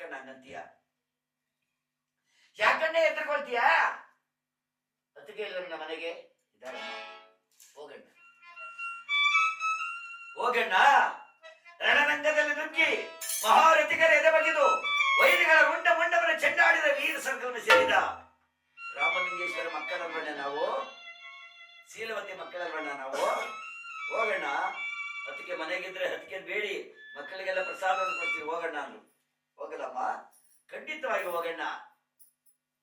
ಯಾಕಣ್ಣ ಹಂಗಂತೀಯ? ಯಾಕಂಡೆ ಎದ್ರಕೊಳ್ತೀಯ? ಅತ್ತಿಗೆ ಇಲ್ಲ ಮನೆಗೆ ಇದಾರಮ್ಮ. ಹೋಗಣ್ಣ ಹೋಗಣ್ಣ. ರಣರಂಗದಲ್ಲಿ ನುಗ್ಗಿ ಮಹಾರಥಿಗರ ಎದೆ ಬಗೆದು ವೈರಿಗಳ ಮುಂಡ ಮುಂಡವನ್ನು ಚೆಂಡಾಡಿದ ವೀರ ಸರ್ಗವನ್ನು ಸೇರಿದ ರಾಮಲಿಂಗೇಶ್ವರ ಮಕ್ಕಳಲ್ವಣ್ಣ ನಾವು, ಶೀಲವತಿ ಮಕ್ಕಳಲ್ವಣ್ಣ ನಾವು. ಹೋಗಣ್ಣ. ಹತ್ತಿಗೆ ಮನೆಗಿದ್ರೆ ಹತ್ತಿಗೆ ಬೇಡಿ, ಮಕ್ಕಳಿಗೆಲ್ಲ ಪ್ರಸಾದವನ್ನು ಕೊಡ್ತೀವಿ. ಹೋಗಣ್ಣ ಅಂದ್ರು. ಹೋಗಲ್ಲಮ್ಮ, ಖಂಡಿತವಾಗಿ ಹೋಗಣ್ಣ.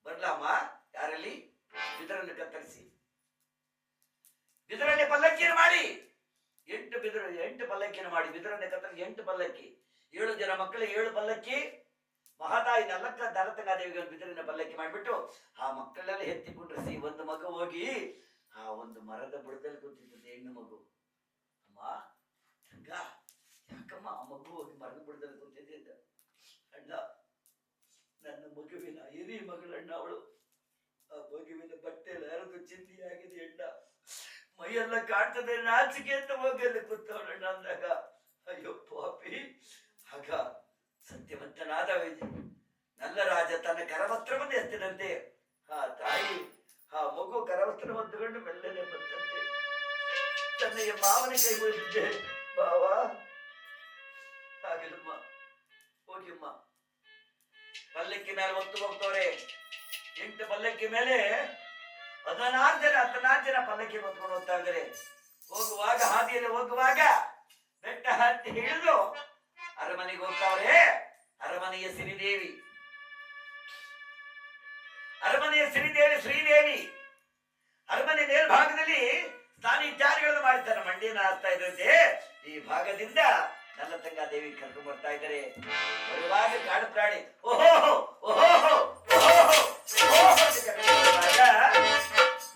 ಬರ್ಲಮ್ಮ. ಯಾರಲ್ಲಿ? ಬಿದರನ್ನು ಕತ್ತರಿಸಿ ಬಿದರಲ್ಲಿ ಪಲ್ಲಕ್ಕಿಯನ್ನು ಮಾಡಿ 8 ಪಲ್ಲಕ್ಕಿಯನ್ನು ಮಾಡಿ ಬಿದರನ್ನೇ ಕತ್ತರಿಸಿ 8 ಪಲ್ಲಕ್ಕಿ, 7 ಜನ ಮಕ್ಕಳಿಗೆ 7 ಪಲ್ಲಕ್ಕಿ. ಮಹಾತಾಯಿ ನಲತಂಗಾದೇವಿಗೆ ಒಂದು ಬಿದಿರಿನ ಪಲ್ಲಕ್ಕಿ ಮಾಡಿಬಿಟ್ಟು ಆ ಮಕ್ಕಳೆಲ್ಲ ಎತ್ತಿ ಕುಂಡ್ರಿಸಿ ಒಂದು ಮಗು ಹೋಗಿ ಆ ಒಂದು ಮರದ ಬುಡದಲ್ಲಿ ಕೂತಿರ್ತದೆ ಹೆಣ್ಣು ಮಗು. ಅಮ್ಮ ಹಂಗ ಯಾಕಮ್ಮ ಆ ಮಗು ಹೋಗಿ ಮರದ ಬುಡದಲ್ಲಿ ಕೂತಿದ್ದ? ಅಣ್ಣ, ನನ್ನ ಮಗುವಿನ ಹಿರಿಯ ಮಗಳಣ್ಣ ಅವಳು. ಆ ಮಗುವಿನ ಬಟ್ಟೆ ಎಲ್ಲ ಹರಿದು ಚಿಂದಿ ಆಗಿದೆ ಅಣ್ಣ. ಮೈಯೆಲ್ಲ ಕಾಣ್ತದೆ, ನಾಚಿಕೆ ಅಂತ ಹೋಗಲ್ಲಿ ಕೂತವಳಣ್ಣ ಅಂದಾಗ ಅಯ್ಯೋ ಪಾಪಿ. ಆಗ ಸತ್ಯವಂತನಾದ ನಲ್ಲ ರಾಜ ತನ್ನ ಕರವಸ್ತ್ರವನ್ನು ಎತ್ತಿದಂತೆ ಆ ತಾಯಿ ಆ ಮಗು ಕರವಸ್ತ್ರವನ್ನು ಮೆಲ್ಲನೆ ಬಂದಂತೆ ತನ್ನ ಮಾವನ ಕೈ ಹೋಗಿದ್ದೆ. ಬಾವ ಹಾಗೆಲ್ಲಮ್ಮ ಹೋಗಿಮ್ಮ. ಪಲ್ಲಕ್ಕಿ ಮೇಲೆ ಹೊತ್ತು ಹೋಗ್ತವ್ರೆ. 8 ಪಲ್ಲಕ್ಕಿ ಮೇಲೆ 16 ಜನ ಪಲ್ಲಕ್ಕಿ ಹೊತ್ಕೊಂಡು ಹೋಗ್ತಾ ಇದ್ದಾರೆ. ಹೋಗುವಾಗ ಹಾದಿಯಲ್ಲಿ ಹೋಗುವಾಗ ಬೆಟ್ಟ ಹತ್ತಿ ಹಿಡಿದು ಅರಮನೆಗೆ ಹೋಗ್ತಾವ್ರೆ. ಅರಮನೆಯ ಶ್ರೀದೇವಿ ಶ್ರೀದೇವಿ ಅರಮನೆ ಮೇಲ್ಭಾಗದಲ್ಲಿ ಸ್ನಾನಿಚಾರಿಗಳನ್ನು ಮಾಡಿದ್ದಾರೆ. ಮಂಡಿಯನ್ನು ಹಾಸ್ತಾ ಇದ್ದಂತೆ ಈ ಭಾಗದಿಂದ ನಲ್ಲತಂಗಾದೇವಿ ಕರ್ಕೊಂಡು ಬರ್ತಾ ಇದ್ದಾರೆ. ಬರುವಾಗ ಕಾಡು ಪ್ರಾಣಿ ಓಹೋ ಓಹೋ ಓಹೋ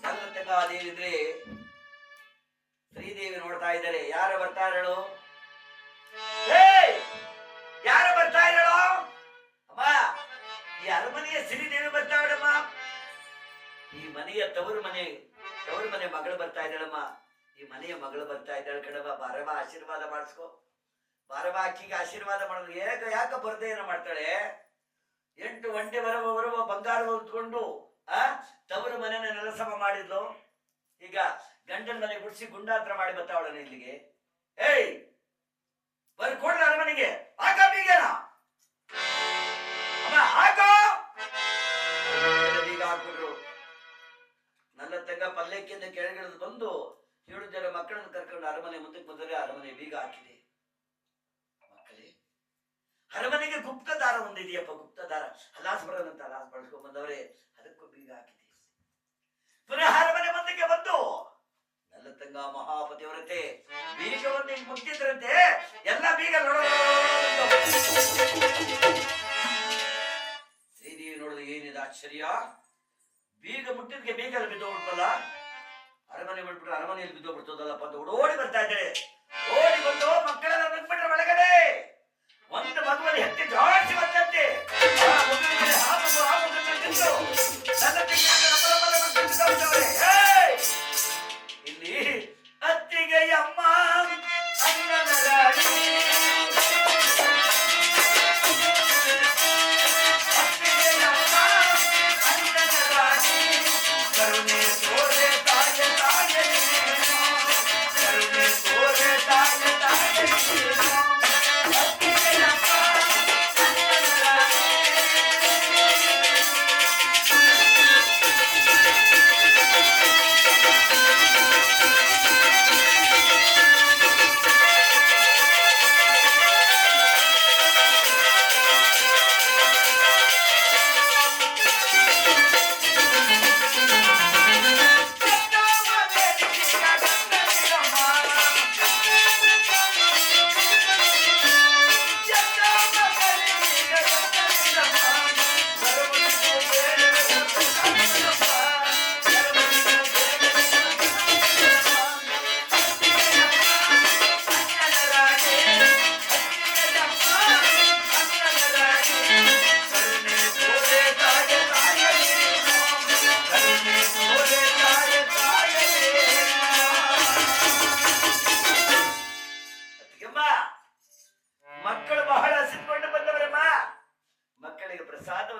ನಲ್ಲತಂಗಾದೇವಿ ಇದ್ರೆ ಶ್ರೀದೇವಿ ನೋಡ್ತಾ ಇದ್ದಾರೆ. ಯಾರು ಬರ್ತಾ ಇರಳು? ಯಾರು ಬರ್ತಾ ಇರಳು? ಅಮ್ಮ, ಈ ಅರಮನೆಯ ಶ್ರೀದೇವಿ ಬರ್ತಾ ಇಡಮ್ಮ. ಈ ಮನೆಯ ತವರು ಮನೆ ಮಗಳು ಬರ್ತಾ ಇದ್ದಾಳಮ್ಮ. ಈ ಮನೆಯ ಮಗಳು ಬರ್ತಾ ಇದ್ದಾಳೆ ಕಣವ. ಬಾರವ ಆಶೀರ್ವಾದ ಮಾಡಿಸ್ಕೊ. ಬಾರವ ಅಕ್ಕಿಗೆ ಆಶೀರ್ವಾದ ಮಾಡೋದು. ಯಾಕ ಬರ್ದೇ ಏನೋ ಮಾಡ್ತಾಳೆ. 8 ಒಂಟೆ ಬರವ ಬಂಗಾರ ಹೊತ್ಕೊಂಡು ತವರು ಮನೆನ ನೆಲಸಮ ಮಾಡಿದ್ಲು. ಈಗ ಗಂಡನ ಮನೆ ಗುಡಿಸಿ ಗುಂಡಾತ್ರ ಮಾಡಿ ಬರ್ತಾವಳನ ಇಲ್ಲಿಗೆ. ಬರ್ಕೊಡ್ಲ ಅರಮನೆಗೆ. ಆಗ ಬೀಗನ ಅಮ್ಮ ಹಾಕೋ. ಬೀಗ ಹಾಕ್ಬಿಟ್ರು. ನಲ್ಲತಂಗ ಪಲ್ಲಕ್ಕಿಯಿಂದ ಕೆಳಗಿಳಿದು ಬಂದು 7 ಜನ ಮಕ್ಕಳನ್ನು ಕರ್ಕೊಂಡು ಅರಮನೆ ಮುಂದಕ್ಕೆ ಬಂದರೆ ಅರಮನೆ ಬೀಗ ಹಾಕಿದೆ. ಮಕ್ಕಳೇ, ಅರಮನೆಗೆ ಗುಪ್ತದಾರ ಒಂದಿದೆಯಪ್ಪ. ಗುಪ್ತದಾರ ಹಲಾಸ್ ಬರೋದಂತ ಹಲಾಸ್ ಬಳಸ್ಕೊಂಡ್ ಬಂದವ್ರೆ, ಅದಕ್ಕೂ ಬೀಗ ಹಾಕಿದೆ. ಪುನಃ ಅರಮನೆ ಮುಂದಕ್ಕೆ ಬಂದು ನಲ್ಲತಂಗ ಮಹಾಪತಿವ್ರತೆ ಬೀಗವನ್ನು ಮುಟ್ಟಿದ್ರಂತೆ. ಎಲ್ಲ ಬೀಗ ಶ್ರೀದೇವಿ ನೋಡಿದ ಏನಿದೆ ಆಶ್ಚರ್ಯ. ಬೀಗ ಮುಟ್ಟಿದ್ಕೆ ಬೀಗ ಬಿದ್ದೋಗ್ಬಿಡ್ತಲ್ಲ. ಅರಮನೆ ಬಿಟ್ಬಿಟ್ರೆ ಅರಮನೆಯಲ್ಲಿ ಬಿದ್ದೋಗ್ಬಿಡ್ತದಲ್ಲಪ್ಪ ಅಂತ ಓಡಿ ಬರ್ತಾ ಇದ್ದಾರೆ. ಓಡಿ ಬಂದು ಮಕ್ಕಳೆಲ್ಲ ಬಿಟ್ಬಿಟ್ರೆ ಒಳಗಡೆ ಒಂದು ಮಗುವಲ್ಲಿ ಹೆತ್ತಿ ಜಾಸ್ತಿ ಬರ್ತಂತೆ. ಇಲ್ಲಿ ಅತ್ತಿಗೆ ಅಮ್ಮ ಅಣ್ಣನ ರಾಣಿ, ಅತ್ತಿಗೆ ಅಮ್ಮ ಅಣ್ಣನ ರಾಣಿ, ಕರುಣೆ ತೋರೆ ತಾಯ ತಾಯ ಕರುಣೆ ತೋರೆ ತಾಯ ತಾಯ ಅತ್ತಿಗೆ ಅಮ್ಮ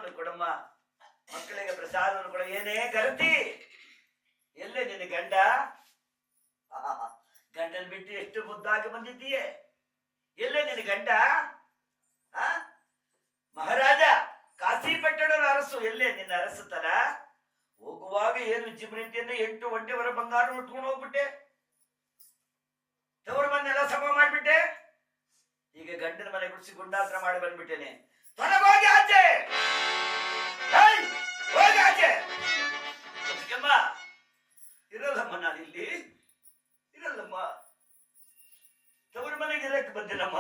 ಪ್ರಸಾದವನ್ನು ಕೊಡಮ್ಮ, ಮಕ್ಕಳಿಗೆ ಪ್ರಸಾದವನ್ನು ಕೊಡ. ಏನೇ ಗರತಿ, ಎಲ್ಲೇ ನಿನ್ನ ಗಂಡ? ಗಂಡನ್ ಬಿಟ್ಟು ಎಷ್ಟು ಮುದ್ದಾಗಿ ಬಂದಿದ್ದೀಯೇ, ಎಲ್ಲೇ ನಿನ್ನ ಗಂಡ? ಮಹಾರಾಜ ಕಾಶಿಪಟ್ಟಣದ ಅರಸು, ಎಲ್ಲೇ ನಿನ್ನ ಅರಸುತ್ತಲ? ಹೋಗುವಾಗ ಏನು ಚಿಮ್ರಿಂತಿಯನ್ನು 8 ಒಂಟೆವರ ಬಂಗಾರ ಉಟ್ಕೊಂಡು ಹೋಗ್ಬಿಟ್ಟೆ, ತವರು ಮನೆಲ್ಲ ಸಮ ಮಾಡ್ಬಿಟ್ಟೆ. ಈಗ ಗಂಡನ ಮನೆ ಗುಡಿಸಿ ಗುಂಡಾತ್ರ ಮಾಡಿ ಬಂದ್ಬಿಟ್ಟೇನೆ. ತೊಲಗೋಗಿ ಆಚೆ, ಹೋಗಿ ಆಚೆ. ಇರಲ್ಲಮ್ಮ, ನಾನಿಲ್ಲಿ ಇರಲ್ಲಮ್ಮ, ತವರು ಮನೆಗೆ ಇರಕ್ಕೆ ಬಂದಿಲ್ಲಮ್ಮ.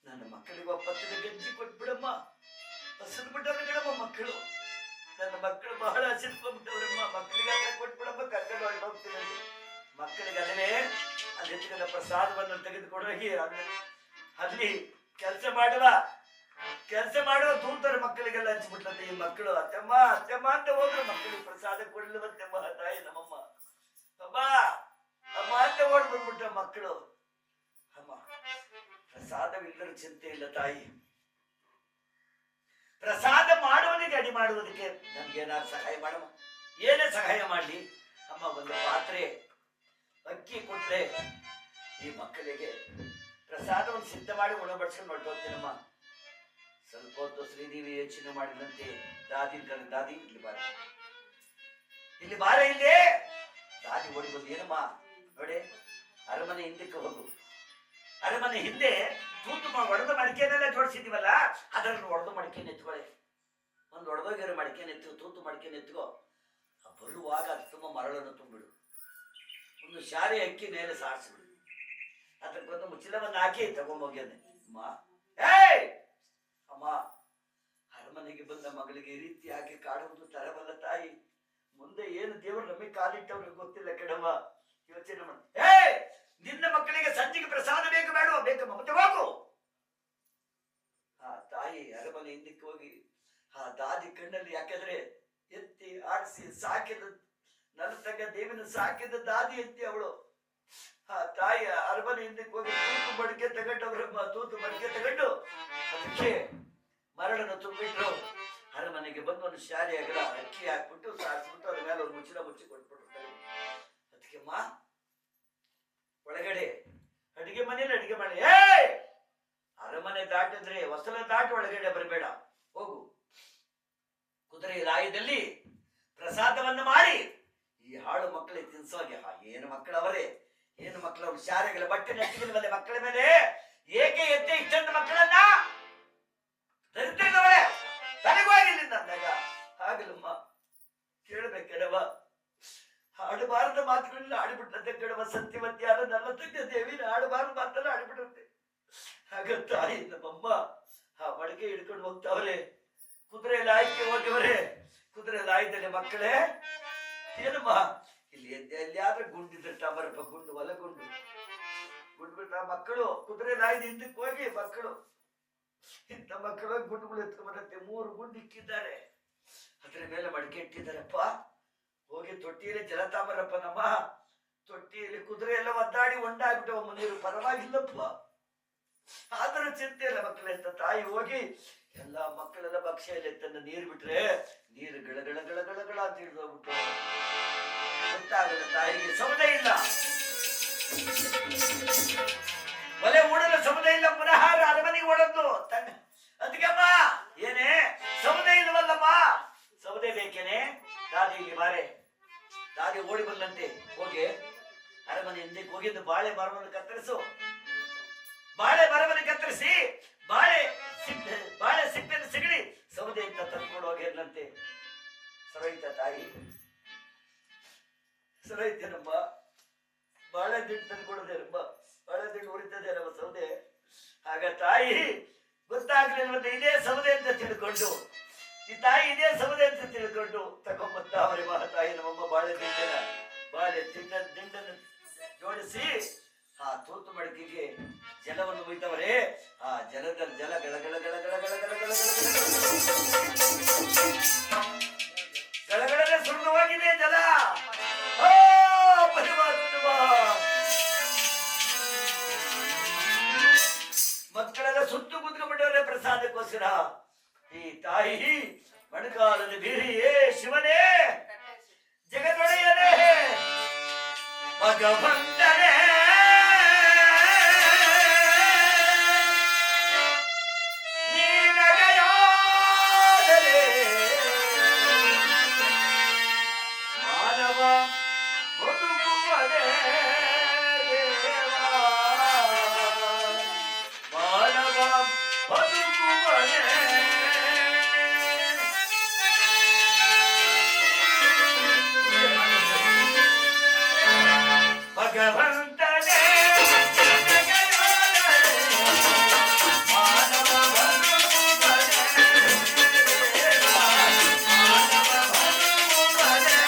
ನನ್ನ ಮಕ್ಕಳಿಗೆ ಒಪ್ಪತ್ತಿನ ಗಂಜಿ ಕೊಟ್ಬಿಡಮ್ಮ. ಹಸಿರು ಬಿಟ್ಟವ್ರು ಕಣಮ್ಮ ಮಕ್ಕಳು, ನನ್ನ ಮಕ್ಕಳು ಬಹಳ ಹಸಿರ್ಕೊಂಡ್ಬಿಟ್ಟವ್ರಮ್ಮ. ಮಕ್ಕಳಿಗೆ ಅದ್ರ ಕೊಟ್ಬಿಡಮ್ಮ, ಕರ್ಕೊಂಡು ಹೊರಟೋಗ್ತೀನಿ. ಮಕ್ಕಳಿಗೆ ಅಲ್ಲೇ ಅಲ್ಲಿ ಪ್ರಸಾದವನ್ನು ತೆಗೆದುಕೊಂಡೋಗಿ ಅಲ್ಲಿ ಕೆಲಸ ಮಾಡುವ ದೂತರ ಮಕ್ಕಳಿಗೆಲ್ಲ ಹಂಚ್ಬಿಟ್ಟಂತೆ. ಈ ಮಕ್ಕಳು ಅತ್ತಮ್ಮ ಅತ್ತಮ್ಮ ಅಂತ ಹೋದ್ರು, ಮಕ್ಕಳಿಗೆ ಪ್ರಸಾದ ಕೊಡ್ಲಿವತ್ತಮ್ಮ ತಾಯಿ ನಮ್ಮಮ್ಮ. ಅಮ್ಮ ಅಮ್ಮ ಅಂತ ಓಡ್ ಬಂದ್ಬಿಟ್ಟ ಮಕ್ಕಳು. ಅಮ್ಮ, ಪ್ರಸಾದವಿಲ್ಲರೂ ಚಿಂತೆ ಇಲ್ಲ ತಾಯಿ, ಪ್ರಸಾದ ಮಾಡುವನಿಗೆ ಅಡಿ ಮಾಡುವುದಕ್ಕೆ ನನ್ಗೇನಾದ್ರು ಸಹಾಯ ಮಾಡಮ್ಮ. ಏನೇ ಸಹಾಯ ಮಾಡ್ಲಿ ಅಮ್ಮ, ಒಂದು ಪಾತ್ರೆ ಅಕ್ಕಿ ಕೊಟ್ರೆ ಈ ಮಕ್ಕಳಿಗೆ ಪ್ರಸಾದವನ್ನು ಸಿದ್ಧ ಮಾಡಿ ಉಣಬಡಿಸ್ಕೊಂಡು ಹೊರಟೋಗ್ತೀನಮ್ಮ. ಸ್ವಲ್ಪ ಹೊತ್ತು ಶ್ರೀದೇವಿ ಯೋಚನೆ ಮಾಡಿದಂತೆ ದಾದಿ ಇಲ್ಲಿ ಬಾರ ಇಲ್ಲೇ. ದಾದಿ ಓಡಿ ಬಂದು, ಏನಮ್ಮ ನೋಡಿ, ಅರಮನೆ ಹಿಂದಕ್ಕೆ ಹೋಗು. ಅರಮನೆ ಹಿಂದೆ ತೂತು ಒಡೆದ ಮಡಿಕೆನೆಲ್ಲ ಜೋಡಿಸಿದೀವಲ್ಲ, ಅದನ್ನು ಒಡೆದು ಮಡಿಕೆ ನೆತ್ಕೊಳ್ಳಿ. ಒಂದು ಒಡೆದೋಗಿರೋ ಮಡಿಕೆ ನೆತ್ತು, ತೂತು ಮಡಿಕೆ ನೆತ್ಕೋ. ಬರುವಾಗ ತುಂಬ ಮರಳನ್ನು ತುಂಬಿಡು, ಒಂದು ಶಾರೆ ಅಕ್ಕಿ ಮೇಲೆ ಸಾರಿಸ್ಬಿಡು, ಅದಕ್ಕೊಂದು ಮುಚ್ಚಲವನ್ನು ಹಾಕಿ ತಗೊಂಡೋಗ್ಯಾನೆ. ಅಮ್ಮ, ಅರಮನೆಗೆ ಬಂದ ಮಗಳಿಗೆ ಈ ರೀತಿಯಾಗಿ ಕಾಡುವುದು ತರವಲ್ಲ ತಾಯಿ. ಮುಂದೆ ಏನು ದೇವರು ನಮಗೆ ಕಾಲಿಟ್ಟವ್ರಿಗೆ ಗೊತ್ತಿಲ್ಲ ಕೆಡವ. ಯೋಚನೆ ಮಾಡಿ, ನಿನ್ನ ಮಕ್ಕಳಿಗೆ ಸಂಜೆಗೆ ಪ್ರಸಾದ ಬೇಕು ಬೇಡ? ಬೇಕಮ್ಮ, ಮತ್ತೆ ಹೋಗು. ತಾಯಿ ಅರಮನೆ ಹಿಂದಕ್ಕೆ ಹೋಗಿ ದಾದಿ ಕಣ್ಣಲ್ಲಿ, ಯಾಕಂದ್ರೆ ಎತ್ತಿ ಆಡಿಸಿ ಸಾಕಿದ ನನ್ನ ತಂಗ ದೇವಿನ ಸಾಕಿದ ದಾದಿ ಎತ್ತಿ ಅವಳು. ತಾಯಿ ಅರಮನೆ ಹಿಂದಕ್ಕೆ ಹೋಗಿ ತೂತು ಮಡಿಕೆ ತಗೊಂಡವ್ರಮ್ಮ, ತೂತು ಮಡಿಕೆ ತಗೊಂಡು ಅದಕ್ಕೆ ಮರಳನ್ನು ತುಂಬಿಟ್ರು. ಅರಮನೆಗೆ ಬಂದು ಒಂದು ಶಾಲೆ ಅಗಲ ಅಕ್ಕಿ ಹಾಕ್ಬಿಟ್ಟು ಸಾರಿಸ್ಬಿಟ್ಟು ಅದ್ರ ಮೇಲೆ ಒಂದು ಮುಚ್ಚಿನ ಮುಚ್ಚಿ ಕೊಟ್ಬಿಟ್ರು. ಅದಕ್ಕೆ ಒಳಗಡೆ ಅಡಿಗೆ ಮನೆಯಲ್ಲಿ ಅಡಿಗೆ ಮಾಡಿ, ಅರಮನೆ ದಾಟಿದ್ರೆ ಹೊಸಲ ದಾಟಿ ಒಳಗಡೆ ಬರಬೇಡ, ಹೋಗು. ಕುದುರೆ ರಾಯದಲ್ಲಿ ಪ್ರಸಾದವನ್ನು ಮಾಡಿ ಈ ಹಾಳು ಮಕ್ಕಳಿಗೆ ತಿನ್ಸೋಗೆ. ಏನು ಮಕ್ಕಳವರೇ, ಏನು ಮಕ್ಕಳವ್ರು, ಶಾಲೆಗಳ ಬಟ್ಟೆ ನೆಟ್ಟಿಗಿಲ್ವಲ್ಲೇ ಮಕ್ಕಳ ಮೇಲೆ? ಏಕೆ ಎತ್ತೆ ಇಷ್ಟೊಂದು ಮಕ್ಕಳನ್ನ? ದರಿದ್ರದವಳೆ, ತಲೆಗೋಗಿಲ್ಲಿಂದ ಅಂದಾಗ ಆಗಲಮ್ಮ. ಕೇಳಬೇಕೆಡವ, ಆಡಬಾರದ ಮಾತುಗಳನ್ನ ಆಡಿಬಿಟ್ಟಂತೆ ಕೆಡವ. ಸತ್ಯವತಿಯಾದ ನನ್ನ ತಂದೆ ದೇವಿನ ಆಡಬಾರದ ಮಾತನ್ನ ಆಡಿಬಿಡುತ್ತೆ. ಆಗ ತಾಯಿ ನಮ್ಮಮ್ಮ ಮಡಿಕೆ ಹಿಡ್ಕೊಂಡು ಹೋಗ್ತಾವ್ರೆ. ಕುದುರೆ ಲಾಯಕ್ಕೆ ಹೋಗಿವರೇ, ಕುದುರೆ ಲಾಯದಲ್ಲಿ ಮಕ್ಕಳೇ ಏನಮ್ಮ ಇಲ್ಲಿ ಎಲ್ಲಿಯಾದ್ರೂ ಗುಂಡಿದ್ರೆ ಟಬರಪ್ಪ, ಗುಂಡು ಹೊಲ ಗುಂಡು ಬಿಟ್ಟ ಮಕ್ಕಳು ಕುದುರೆ ಲಾಯ್ದು ಹಿಂದಕ್ಕೆ ಹೋಗಿ ಮಕ್ಕಳು ಇಂಥ ಮಕ್ಕಳು ಗುಂಡುಗಳು ಎತ್ಕೊಂಡ್ಬರತ್ತೆ. 3 ಗುಂಡು ಇಕ್ಕಿದ್ದಾರೆ, ಅದ್ರ ಮೇಲೆ ಮಡಿಕೆ ಇಟ್ಟಿದ್ದಾರಪ್ಪ. ಹೋಗಿ ತೊಟ್ಟಿಯಲ್ಲಿ ಜಲ ತಾಂಬರಪ್ಪ. ನಮ್ಮ ತೊಟ್ಟಿಯಲ್ಲಿ ಕುದುರೆ ಎಲ್ಲ ಒದ್ದಾಡಿ ಒಂಡಾಗ್ಬಿಟ್ಟವಮ್ಮ, ನೀರು ಪರವಾಗಿಲ್ಲಪ್ಪ, ಆದರೂ ಚಿಂತೆ ಇಲ್ಲ ಮಕ್ಕಳೇ ಅಂತ ತಾಯಿ ಹೋಗಿ ಎಲ್ಲಾ ಮಕ್ಕಳೆಲ್ಲ ಭಕ್ಷ್ಯಲ್ಲಿ ತನ್ನ ನೀರು ಬಿಟ್ರೆ ನೀರು ಗಳಗಳ ಗಳಗಳ ಅಂತ ಹಿಡಿದೋಗ್ಬಿಟ್ಟು ಗೊತ್ತಾಗಲ್ಲ ತಾಯಿಗೆ. ಸೌದೆ ಇಲ್ಲ, ಒಲೆ ಓಡಲು ಸೌದೆ ಇಲ್ಲ. ಪುನಃ ಅರಮನೆಗೆ ಓಡೋದು ತನ್ನ. ಅದಕ್ಕಮ್ಮ, ಏನೇ ಸೌದೆ ಇಲ್ವಲ್ಲಮ್ಮ? ಸೌದೆ ಬೇಕೇನೆ? ದಾದಿ ಇಲ್ಲಿ ಬಾರೆ. ದಾದಿ ಓಡಿ ಬಂದಂತೆ ಹೋಗಿ ಅರಮನೆ ಹಿಂದಕ್ಕೆ ಹೋಗಿದ್ದು ಬಾಳೆ ಮರವನ್ನು ಕತ್ತರಿಸು. ಬಾಳೆ ಮರವನ್ನು ಕತ್ತರಿಸಿ ಬಾಳೆ ಸಿಪ್ಪೆಯನ್ನು ಸಿಗಡಿ ಸೌದೆ ಅಂತ ತಂದ್ಕೊಂಡು ಹೋಗಿರ್ಲಂತೆ. ಸರೋಯ್ತ ತಾಯಿ, ಸರೋಯ್ತೇನಮ್ಮ? ಬಾಳೆ ದಿಂಡು ತಂದ್ಕೊಡೋದೇನಮ್ಮ? ಬಾಳೆ ದಿಂಡು ಉರಿತದೆ ನಮ್ಮ ಸೌದೆ. ಆಗ ತಾಯಿ ಗೊತ್ತಾಗ್ಲಿಲ್ಲ, ಇದೇ ಸೌದೆ ಅಂತ ತಿಳ್ಕೊಂಡು, ಈ ತಾಯಿ ಇದೇ ಸೌದೆ ಅಂತ ತಿಳ್ಕೊಂಡು ತಗೊಂಬತ್ತ ಅವರೇ ಮಹಾತಾಯಿ ನಮ್ಮಮ್ಮ ಬಾಳೆ ದಿಂಡನ್ನು ಜೋಡಿಸಿ ಆ ತೂತು ಮಡಿಕೆಗೆ ಜಲವನ್ನು ಒಯ್ದವರೇ. ಆ ಜಲದಲ್ಲಿ ಜಲ ಗಳಗಳ ಗಳಗಳ ಗಳಗಳ ಗಳಗಳಲ್ಲೇ ಸುರಿದು ಹೋಗಿದೆ ಜಲ. ಮಕ್ಕಳೆಲ್ಲ ಸುತ್ತು ಕುತ್ಕೊಂಡ್ಬಿಟ್ಟವ್ರೆ ಪ್ರಸಾದಕ್ಕೋಸ್ಕರ. ಈ ತಾಯಿ ಅಣಕಾಲದ ಬೀರಿಯೇ ಶಿವನೇ, ಜಗದೊಡೆಯನೇ, ಭಗವಂತನೇ, ನೀನಗಯಾದರೆ ಮಾನವ ಬದುಕುವನೇ ದೇವಾ, ಮಾನವ ಬದುಕುವನೇ. ಭಗವಂತನೇ ಮಾನವ ಬದುಕುವನೇ ದೇವಾ, ಮಾನವ ಬದುಕುವನೇ.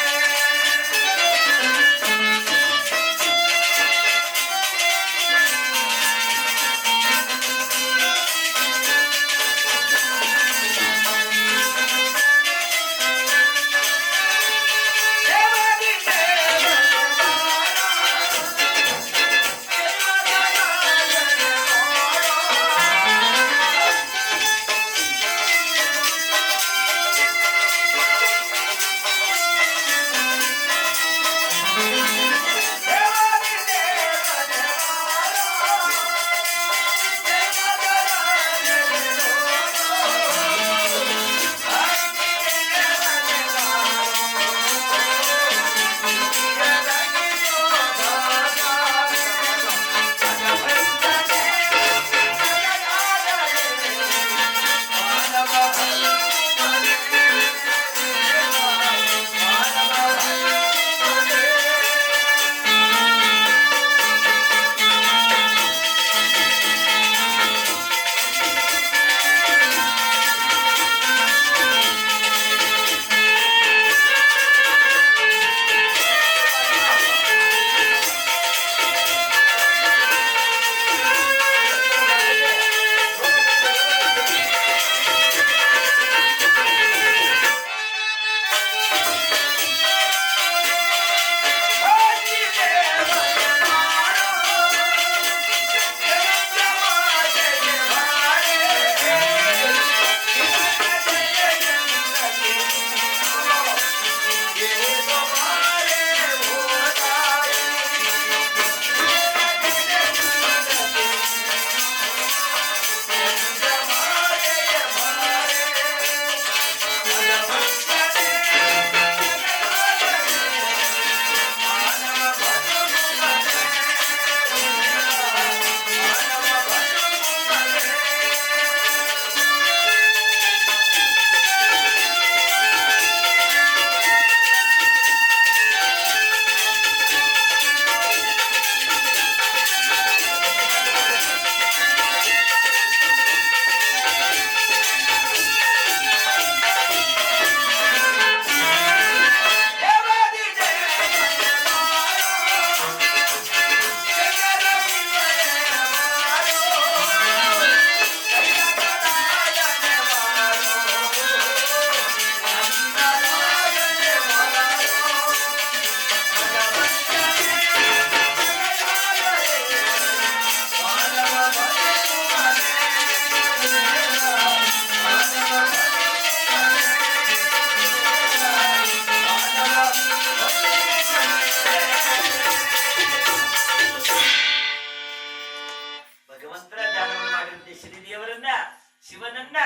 ಶಿವನನ್ನ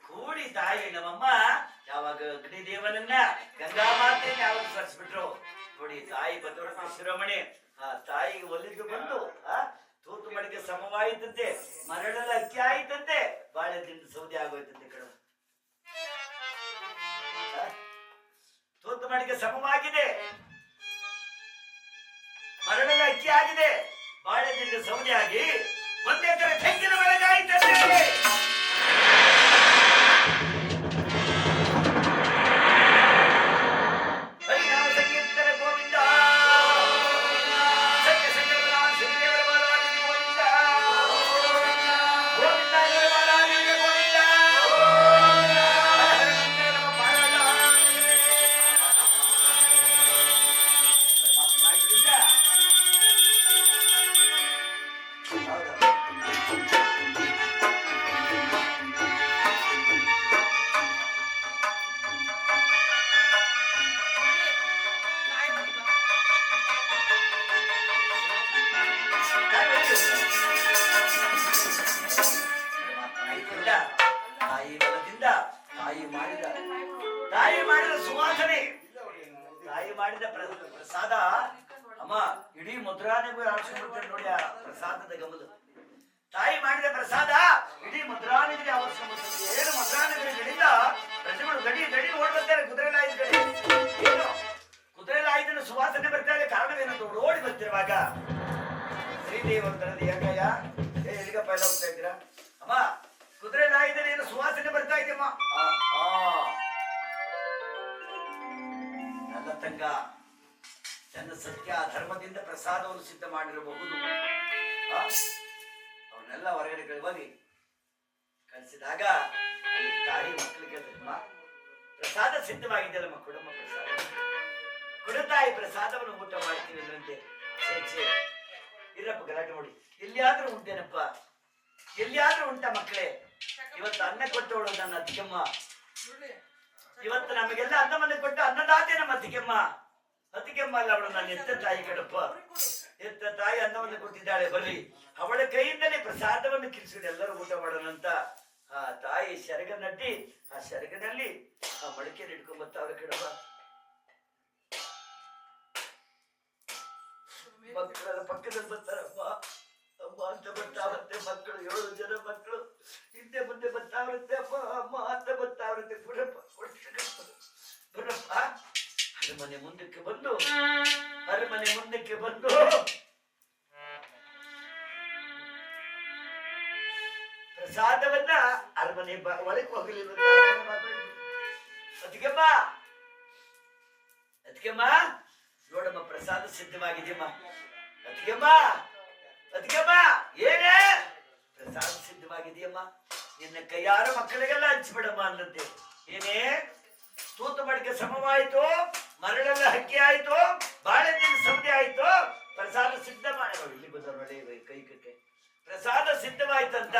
ಕೂಡಿ ತಾಯಿ ನಮ್ಮಮ್ಮ ಯಾವಾಗ ಅಗ್ನಿದೇವನನ್ನ ಗಂಗಾ ಮಾತೆಯನ್ನ ಯಾವಾಗ ಸ್ಮರಿಸ್ಬಿಟ್ರು ನೋಡಿ. ತಾಯಿ ಭದ್ರವತಿ ಶಿರೋಮಣಿ ಆ ತಾಯಿಗೆ ಒಲಿದು ಬಂದು ತೂತು ಮಡಿಗೆ ಸಮವಾಯಿತಂತೆ, ಮರಳದ ಅಕ್ಕಿ ಆಯಿತಂತೆ, ಬಾಳೆ ದಿಂಡು ಸೌದೆ ಆಗೋಯ್ತಂತೆ ಕಣ. ತೂತು ಮಡಿಗೆ ಸಮವಾಗಿದೆ, ಮರಳದ ಅಕ್ಕಿ ಆಗಿದೆ, ಬಾಳೆ ದಿಂಡು ಸೌದೆ ಆಗಿ ಒಂದೇ ತರ ತೆಂಗಿನ ಬೆಳಗಾಯಿತಂತೆ. ಆದ್ದರಿಂದ ತಾಯಿ ಮಾಡಿದ ಸುವಾಸನೆ, ತಾಯಿ ಮಾಡಿದ ಪ್ರಸಾದ ಅಮ್ಮ ಇಡೀ ಮುದ್ರಾನಿಗೂ ಆರಿಸ್ಕೊಂಡ್ಬಿಡ್ತಾರೆ ನೋಡಿ ಆ ಪ್ರಸಾದದ ಗಮನ. ತಾಯಿ ಮಾಡಿದ ಪ್ರಸಾದ ಇಡೀ ಮುದ್ರಾನಿಗೆ ಆವರಿಸ್ಕೊಂಡ್ಬಿಡ್ತಾರೆ. ಏನು ಮುದ್ರಾನಿಗಳಿಂದ ಪ್ರಜೆಗಳು ಗಡಿ ಗಡಿ ಓಡ್ಬರ್ತಾರೆ. ಕುದುರೆಲಾಯುಧಗಳು ಏನು ಕುದುರೆಲಾಯುಧನ ಸುವಾಸನೆ ಬರ್ತಾ ಇದೆ. ಕಾರಣವೇನಂತ ಓಡಿ ಬರ್ತಿರುವಾಗ ಶ್ರೀದೇವಂತರದ್ದು ಯಾಕಯ್ಯ ಎಲ್ಲಿಗಪ್ಪ ಎಲ್ಲ ಹೋಗ್ತಾ ಇದ್ದೀರಾ ಅಮ್ಮ? ಕುದುರೆಲಾಯುಧನ ಏನು ಸುವಾಸನೆ ಬರ್ತಾ ಇದೆಯಮ್ಮ. ನನ್ನ ತಂಗ ತನ್ನ ಸತ್ಯ ಧರ್ಮದಿಂದ ಪ್ರಸಾದವನ್ನು ಸಿದ್ಧ ಮಾಡಿರಬಹುದು. ಅವನ್ನೆಲ್ಲ ಹೊರಗಡೆ ಹೋಗಿ ಕಳಿಸಿದಾಗ ಅಲ್ಲಿ ತಾಯಿ ಮಕ್ಕಳಿಗೆ ಪ್ರಸಾದ ಸಿದ್ಧವಾಗಿದೆಯಲ್ಲಮ್ಮ, ಕೊಡಮ್ಮ ಪ್ರಸಾದ, ಕೊಡುತ್ತಾಯಿ ಪ್ರಸಾದವನ್ನು ಊಟ ಮಾಡ್ತೀವಿ ಅನ್ನಂತೆ. ಇರಪ್ಪ ಗಲಾಟೆ ನೋಡಿ. ಎಲ್ಲಿಯಾದ್ರೂ ಉಂಟೇನಪ್ಪ, ಎಲ್ಲಿಯಾದ್ರೂ ಉಂಟ ಮಕ್ಕಳೇ? ಇವತ್ತು ಅನ್ನ ಕೊಟ್ಟವಳು ನನ್ನ ಅತ್ತಿಗೆಮ್ಮ. ಇವತ್ತು ನಮಗೆಲ್ಲ ಅನ್ನವನ್ನು ಕೊಟ್ಟು ಅನ್ನದಾತೆ ನಮ್ಮ ಅತ್ತಿಗೆಮ್ಮ. ಅತ್ತಿಗೆಮ್ಮ ಅಲ್ಲ ಅವಳು ನನ್ನ ಎತ್ತ ತಾಯಿ ಕಡಪ್ಪ. ಎತ್ತ ತಾಯಿ ಅನ್ನವನ್ನು ಕೊಟ್ಟಿದ್ದಾಳೆ. ಬರ್ರಿ ಅವಳ ಕೈಯಿಂದಲೇ ಪ್ರಸಾದವನ್ನು ಕಿರಿಸಿದ ಎಲ್ಲರೂ ಊಟ ಮಾಡೋಣಂತ ಆ ತಾಯಿ ಸೆರಗ ನಟ್ಟಿ ಆ ಸೆರಗನಲ್ಲಿ ಆ ಮಡಿಕೆ ಇಟ್ಕೊಂಡ್ ಬರ್ತಾವ್ರ ಕಡಪ್ಪ. ಮಕ್ಕಳೆಲ್ಲ ಪಕ್ಕದಲ್ಲಿ ಬರ್ತಾರಮ್ಮ. ಅಮ್ಮ ಅಂತ ಬರ್ತಾವತ್ತೆ ಮಕ್ಕಳು, 7 ಜನ ಮಕ್ಕಳು ಹಿಂದೆ ಮುಂದೆ ಬರ್ತಾವ್ರಂತೆ. ಅಮ್ಮ ಅಮ್ಮ ಅಂತ ಬರ್ತಾವ್ರಂತೆ. ಬರಪ್ಪ ಬರಪ್ಪ. ಅರಮನೆ ಮುಂದಕ್ಕೆ ಬಂದು ಪ್ರಸಾದವನ್ನ ಅರಮನೆ ಒಳಗೆ ಹೋಗಲಿಲ್ಲ. ಅದಕ್ಕೆಮ್ಮ ನೋಡಮ್ಮ ಪ್ರಸಾದ ಸಿದ್ಧವಾಗಿದೆಯಮ್ಮ. ಅದಕ್ಕೆಮ್ಮ ಏನೇ ಪ್ರಸಾದ ಸಿದ್ಧವಾಗಿದೆಯಮ್ಮ, ನಿನ್ನ ಕೈಯಾರ ಮಕ್ಕಳಿಗೆಲ್ಲ ಹಂಚ್ಬಿಡಮ್ಮ ಅನ್ನಂತೆ. ಏನೇ ತೂತು ಮಡಿಕೆ ಸಮವಾಯಿತು, ಮರಳೆಲ್ಲ ಹಕ್ಕಿ ಆಯ್ತು, ಬಾಳೆದಿನ ಸೌದೆ ಆಯ್ತು, ಪ್ರಸಾದ ಸಿದ್ಧ ಮಾಡಿ ಇಲ್ಲಿ ಬಂದವರೊಳ್ಳೆ ಕೈ ಕಟ್ಟೆ ಪ್ರಸಾದ ಸಿದ್ಧವಾಯ್ತಂತ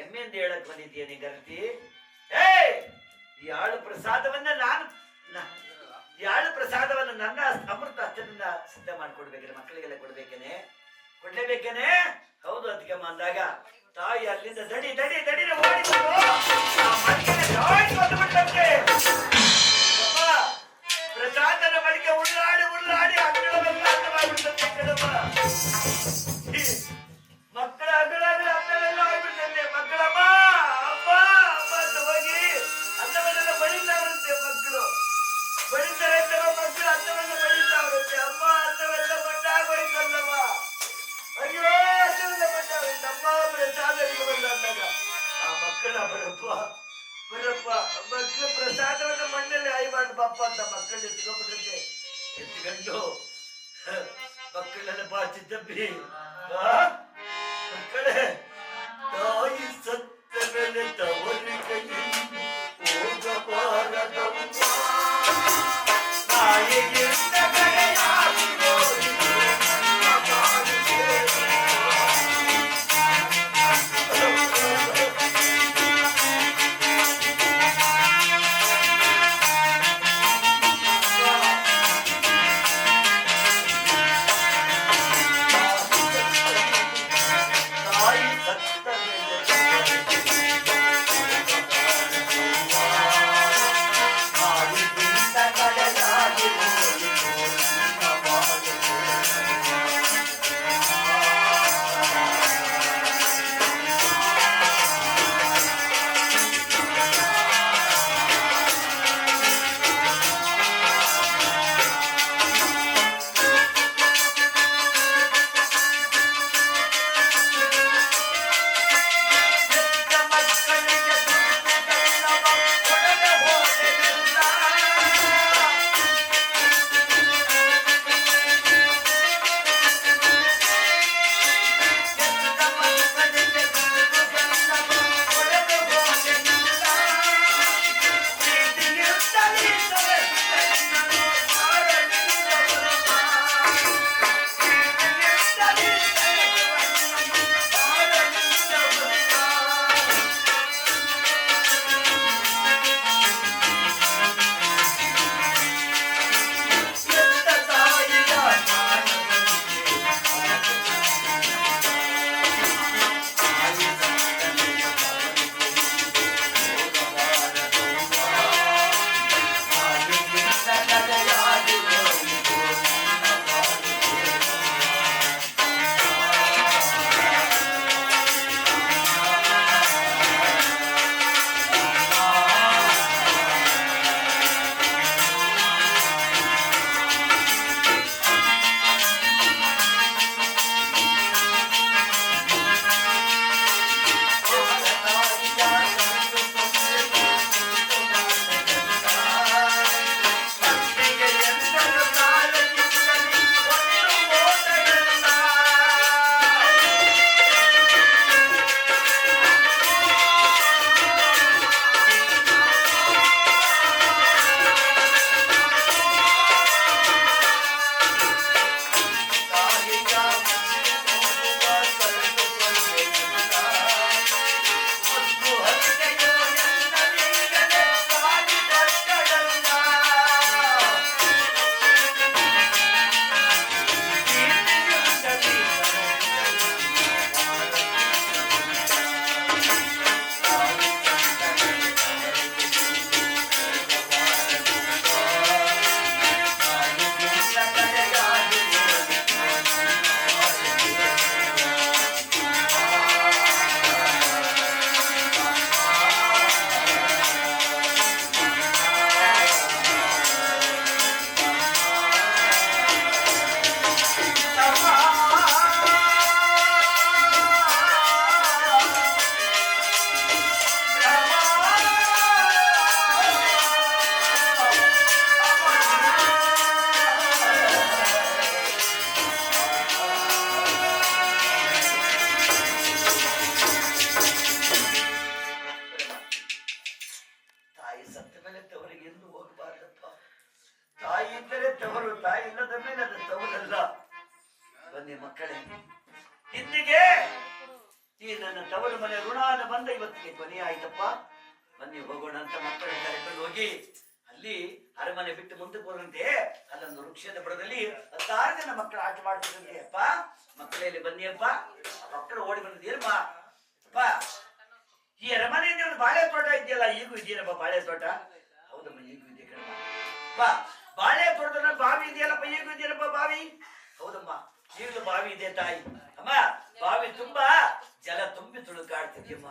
ಎಮ್ಮೆಂದು ಹೇಳಕ್ ಬಂದಿದ್ದೀಯ ಗರತಿ. ಈ ಆಳು ಪ್ರಸಾದವನ್ನ ನನ್ನ ಅಮೃತ ಹಸ್ತದಿಂದ ಸಿದ್ಧ ಮಾಡ್ಕೊಡ್ಬೇಕೇನೆ, ಮಕ್ಕಳಿಗೆಲ್ಲ ಕೊಡ್ಲೇಬೇಕೇನೆ. ಹೌದು ಅದಕ್ಕೆಮ್ಮ ಅಂದಾಗ ತಾಯಿ ಅಲ್ಲಿಂದ ದಡಿ ಪ್ರಸಾದನ ಮಡಿಕೆ ಉಳ್ಳಾಡಿ ಅಂಗಳವೆಲ್ಲ ಅನ್ನವಾಗ್ಬಿಡ್ತಂತೆ. ಮಕ್ಕಳ ಅನ್ನವೆಲ್ಲ ಆಗ್ಬಿಡ್ತಂತೆ. ಮಕ್ಕಳಮ್ಮ ಅಮ್ಮ ಅಂತ ಹೋಗಿ ಅನ್ನವನ್ನೆಲ್ಲ ಬಡಿತಾವ್ರಂತೆ. ಮಕ್ಕಳು ಬಡಿತಾರೆ ಮಕ್ಕಳು ಅನ್ನವನ್ನು ಬಡಿತಾವ್ರಂತೆ. ಅಮ್ಮ ಅನ್ನವೆಲ್ಲ ಬಡ್ಡಾಗೋಯ್ತಲ್ಲಮ್ಮ. ಅಯ್ಯೋ ಅನ್ನವೆಲ್ಲ ಬಡ್ಡಾಗೋಯ್ತಮ್ಮ. ಪ್ರಸಾದ ಬಂದಾಗ ಆ ಮಕ್ಕಳ ಬರಪ್ಪ ಮಕ್ಕಳ ಪ್ರಸಾದವನ್ನು ಮಣ್ಣಲ್ಲಿ ಆಯ್ಬಾರ್ದು ಬಪ್ಪ ಅಂತ ಮಕ್ಕಳು ಎತ್ಕೊಂಡು ಮಕ್ಕಳೆಲ್ಲ ಬಾಚಿ ತಪ್ಪಿ ಮಕ್ಕಳೇ ತಾಯಿ ಸತ್ತ ಮೇಲೆ ತವರಿ ಕೈ ಹೋಗಬಾರದಮ್ಮ. ತಾಯಿಗೆ ತಾಯಿ ಇಲ್ಲದ ಮೇಲೆ ಅದು ತವರಲ್ಲ. ಬನ್ನಿ ಮಕ್ಕಳೇ, ಇಂದಿಗೆ ಈ ನನ್ನ ತವರು ಮನೆ ಋಣಾನ ಬಂದ ಇವತ್ತಿಗೆ ಕೊನೆ ಆಯ್ತಪ್ಪ. ಬನ್ನಿ ಹೋಗೋಣ ಅಂತ ಮಕ್ಕಳನ್ನ ಕರೆಕೊಂಡು ಹೋಗಿ ಅಲ್ಲಿ ಅರಮನೆ ಬಿಟ್ಟು ಮುಂದಕ್ಕೆ ಹೋದಂತೆ ಅಲ್ಲೊಂದು ವೃಕ್ಷದ ಬುಡದಲ್ಲಿ 16 ಜನ ಮಕ್ಕಳು ಆಟ ಮಾಡ್ತಿದ್ರಂತೆ. ಅಪ್ಪ ಮಕ್ಕಳಲ್ಲಿ ಬನ್ನಿ ಅಪ್ಪ. ಮಕ್ಕಳು ಓಡಿ ಬಂದಿದ್ದೀರಮ್ಮ. ಅಪ್ಪ ಈ ಅರಮನೆಯಿಂದ ಒಂದು ಬಾಳೆ ತೋಟ ಇದೆಯಲ್ಲ, ಈಗೂ ಇದೆಯಲ್ಲಪ್ಪ ಬಾಳೆ ತೋಟ? ಹೌದಮ್ಮ, ಈಗೂ ಇದೆ ಕಣಮ್ಮ. ಅಪ್ಪ ಬಾಳೆ ತೋಟದ ಬಾವಿ ಇದೆಯಲ್ಲಪ್ಪ, ಈಗೂ ಇದೆಯಲ್ಲಪ್ಪ ಬಾವಿ? ಹೌದಮ್ಮ, ಈಗಲೂ ಬಾವಿ ಇದೆ ತಾಯಿ. ಅಮ್ಮ ಬಾವಿ ತುಂಬಾ ಜಲ ತುಂಬಿ ತುಳುಕಾಡ್ತಿದ್ಯಮ್ಮ.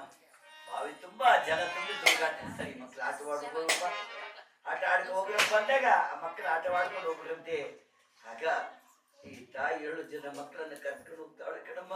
ಬಾವಿ ತುಂಬಾ ಜಲ ತುಂಬಿ ತುಳುಕಾಡ್ತೀನಿ. ಸರಿ ಮಕ್ಳು ಆಟವಾಡ್ಕೊಂಡು ಆಟ ಆಡ್ಕೊಂಡು ಹೋಗ್ರಪ್ಪ ಅಂದಾಗ ಆ ಮಕ್ಕಳು ಆಟವಾಡ್ಕೊಂಡು ಹೋಗ್ರಂತೆ. ಆಗ ಈ ತಾಯಿ 7 ಜನ ಮಕ್ಕಳನ್ನ ಕರ್ಕೊಂಡು ಹೋಗ್ತಾಳೆ ಕಣಮ್ಮ.